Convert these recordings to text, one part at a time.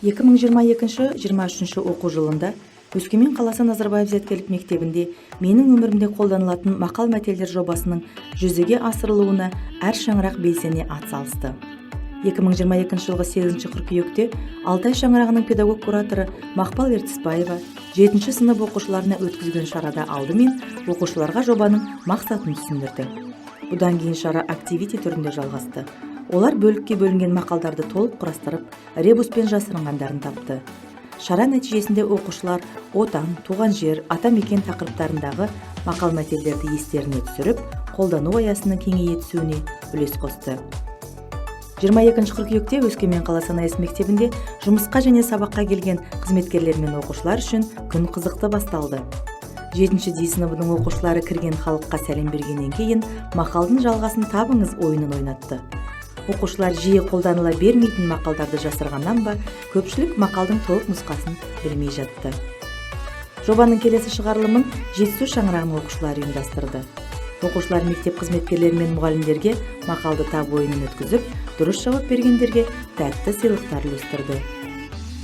2022-23 оқу жылында Өскемен қаласы Назарбаев зияткерлік мектебінде менің өмірімде қолданылатын мақал-мәтелдер жобасының жүзеге асырылуына әр шаңырақ белсене атсалысты. 2022 жылғы 8 қыркүйекте Алтай шаңырағының педагог кураторы Мақпал Ертісбаева 7 сынып оқушыларына өткізген шарада алдымен оқушыларға жобаның мақсатын түсіндірді. Бұдан кейін шара активити түрінде жалғасты. Олар бөлікке бөлінген мақалдарды толық құрастырып, ребуспен жасырынғандарын тапты. Шара нәтижесінде оқушылар отан, туған жер, ата-мекен тақырыптарындағы мақал-мәтелдерді естеріне түсіріп, қолдану аясының кеңейе түсуіне үлес қосты. 22 қыркүйекте Өскемен қаласы АС мектебінде жұмысқа және сабаққа келген қызметкерлер мен оқушылар үшін күн қызықты басталды. 7-д сыныбының оқушылары кірген халыққа сәлем бергеннен кейін мақалдың жалғасын табыңыз ойынын ойнатты. Оқушылар жиі қолданыла бермейтін мақалдарды жасырғаннан ба, көпшілік мақалдың толық нұсқасын білмей жатты. Жобаның келесі шығарылымын Жетісу шаңырағының оқушылары ұйымдастырды. Оқушылар мектеп қызметкерлері мен мұғалімдерге мақалды табу ойынын өткізіп, дұрыс жауап бергендерге тәтті сыйлықтар үлестірді.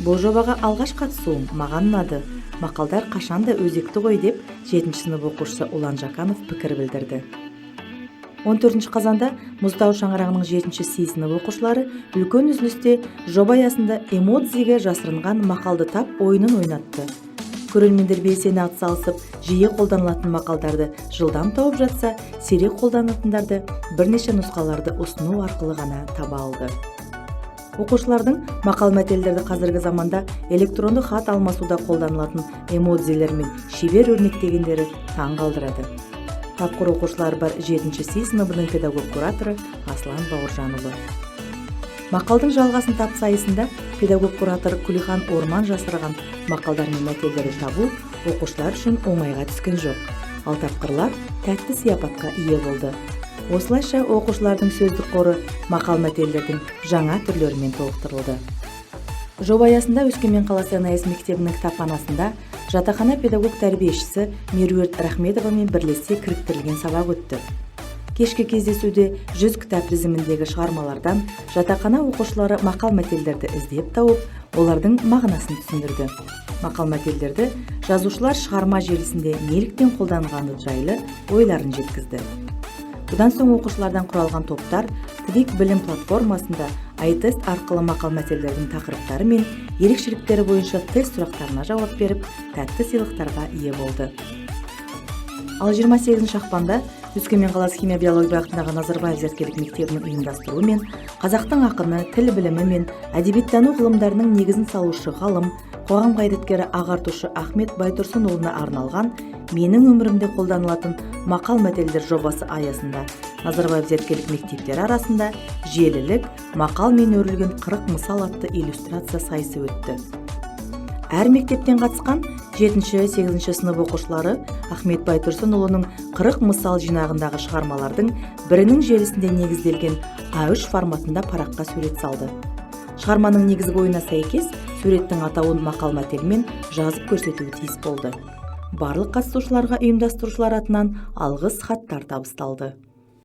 Бұл жобаға алғаш қатысуым маған ұнады. Мақалдар қашанда өзекті ғой деп 7 сынып оқушысы Ұлан Жақанов пікір білдірді. 14 қазанда Мұзтау шаңырағының 7-С сынып оқушылары үлкен үзілісте жоба аясында эмодзиге жасырынған мақалды тап ойынын ойнатты. Көрермендер белсене атсалысып, жиі қолданылатын мақалдарды жылдам тауып жатса, сирек қолданылатындарды бірнеше нұсқаларды ұсыну арқылы ғана таба алды. Оқушылардың мақал-мәтелдерді қазіргі заманда электронды хат алмасуда қолданылатын эмодзилер мен шебер өрнектегендері таң қалдырады. Тапқыр оқушылар бар 7-С сыныбының педагог кураторы Аслан Бауыржанұлы. Мақалдың жалғасын тап сайысында педагог куратор Күлихан Орман жасырған мақалдар мен мәтелдерді табу оқушылар үшін оңайға түскен жоқ. Ал тапқырлар тәтті сияпатқа ие болды. Осылайша оқушылардың сөздік қоры мақал-мәтелдердің жаңа түрлерімен толықтырылды. Жоба аясында Өскемен қаласы АС мектебінің кітапханасында жатақхана педагог тәрбиешісі Меруерт Рахметовамен бірлесе кіріктірілген сабақ өтті. Кешкі кездесуде 100 кітап тізіміндегі шығармалардан жатақхана оқушылары мақал-мәтелдерді іздеп тауып, олардың мағынасын түсіндірді. Мақал-мәтелдерді жазушылар шығарма желісінде неліктен қолданғаны жайлы ойларын жеткізді. Бұдан соң оқушылардан құралған топтар Твик білім платформасында айтест арқылы мақал-мәтелдердің тақырыптары мен ерекшеліктері бойынша тест сұрақтарына жауап беріп, тәтті сыйлықтарға ие болды. Ал 28 ақпанда Өскемен қаласы химия биология бағытындағы Назарбаев зияткерлік мектебінің ұйымдастыруымен қазақтың ақыны, тіл білімі мен әдебиеттану ғылымдарының негізін салушы ғалым, қоғам қайраткері ағартушы Ахмет Байтұрсынұлына арналған менің өмірімде қолданылатын мақал-мәтелдер жобасы аясында Назарбаев зияткерлік мектептері арасында желілік мақал мен өрілген 40 мысал атты иллюстрация сайысы өтті. Әр мектептен қатысқан 7-8 сынып оқушылары Ахмет Байтұрсынұлының 40 мысал жинағындағы шығармалардың бірінің желісінде негізделген А3 форматында параққа сурет салды. Шығарманың негізгі ойына сәйкес суреттің атауын мақал-мәтелмен жазып көрсетуі тиіс болды. Барлық қатысушыларға ұйымдастырушылар атынан алғыс хаттар табысталды.